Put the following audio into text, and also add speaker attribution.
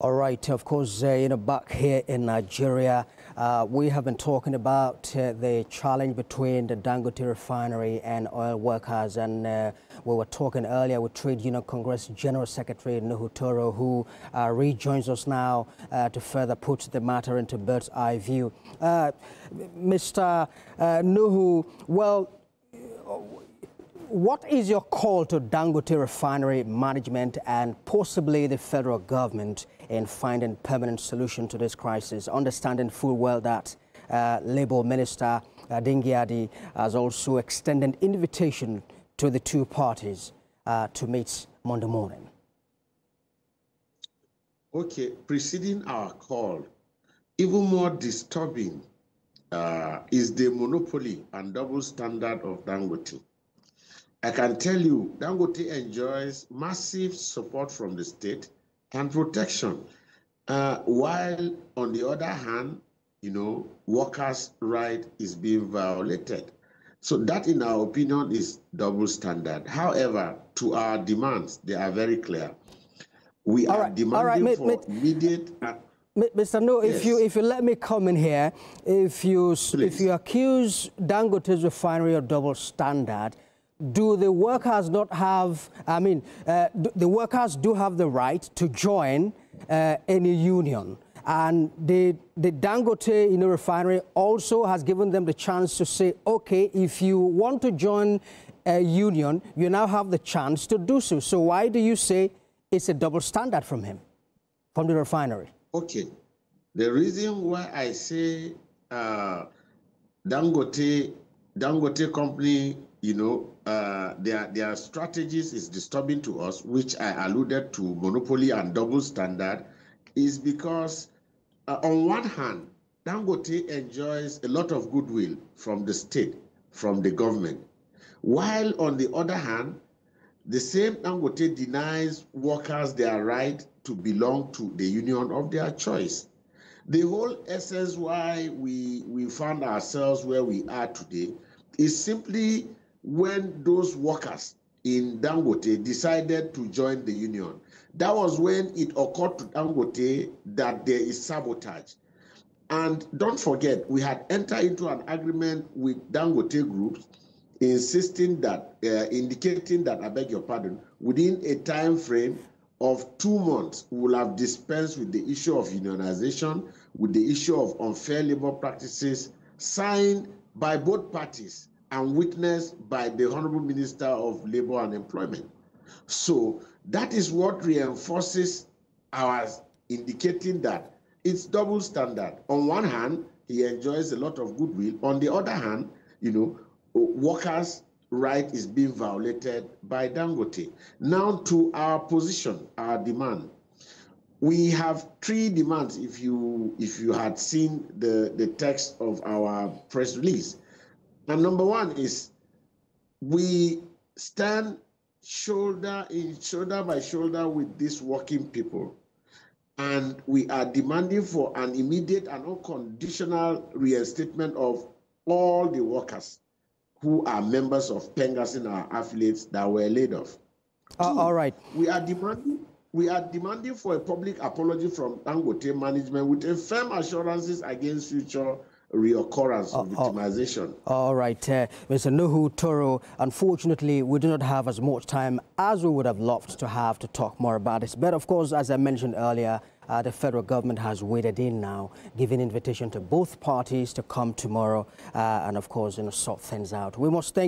Speaker 1: All right, of course, back here in Nigeria, we have been talking about the challenge between the Dangote refinery and oil workers. And we were talking earlier with Trade Union Congress General Secretary Nuhu Toro, who rejoins us now to further put the matter into bird's eye view. Mr. Nuhu, well, what is your call to Dangote refinery management and possibly the federal government in finding permanent solution to this crisis, understanding full well that Labour Minister Dingyadi has also extended invitation to the two parties to meet Monday morning?
Speaker 2: Okay, preceding our call, even more disturbing is the monopoly and double standard of Dangote. I can tell you, Dangote enjoys massive support from the state and protection, while on the other hand, workers' right is being violated. So that, in our opinion, is double standard. However, to our demands, they are very clear. We are demanding for immediate.
Speaker 1: Mr. No, yes. if you let me come in here, if you accuse Dangote's refinery of double standard, do the workers not have, the workers do have the right to join any union. And the Dangote refinery also has given them the chance to say, okay, if you want to join a union, you now have the chance to do so. So why do you say it's a double standard from him, from the refinery? Okay.
Speaker 2: The reason why I say Dangote company, their strategies is disturbing to us, which I alluded to, monopoly and double standard, is because on one hand, Dangote enjoys a lot of goodwill from the state, from the government, while on the other hand, the same Dangote denies workers their right to belong to the union of their choice. The whole essence why we found ourselves where we are today is simply when those workers in Dangote decided to join the union. That was when it occurred to Dangote that there is sabotage. And don't forget, we had entered into an agreement with Dangote groups insisting that, indicating that, I beg your pardon, within a time frame of 2 months, we will have dispensed with the issue of unionization, with the issue of unfair labor practices, signed by both parties and witnessed by the Honorable Minister of Labor and Employment. So that is what reinforces ours, indicating that it's double standard. On one hand, he enjoys a lot of goodwill. On the other hand, workers' right is being violated by Dangote. Now to our position, our demand. We have 3 demands if you had seen the text of our press release. And number 1 is we stand shoulder by shoulder with these working people, and we are demanding for an immediate and unconditional reinstatement of all the workers who are members of Pengas and our affiliates that were laid off.
Speaker 1: All right.
Speaker 2: We are demanding for a public apology from Dangote management with a firm assurances against future reoccurrence of victimization.
Speaker 1: All right, Mr. Nuhu Toro, unfortunately, we do not have as much time as we would have loved to have to talk more about this. But of course, as I mentioned earlier, the federal government has waded in now, giving invitation to both parties to come tomorrow and of course, sort things out. We must thank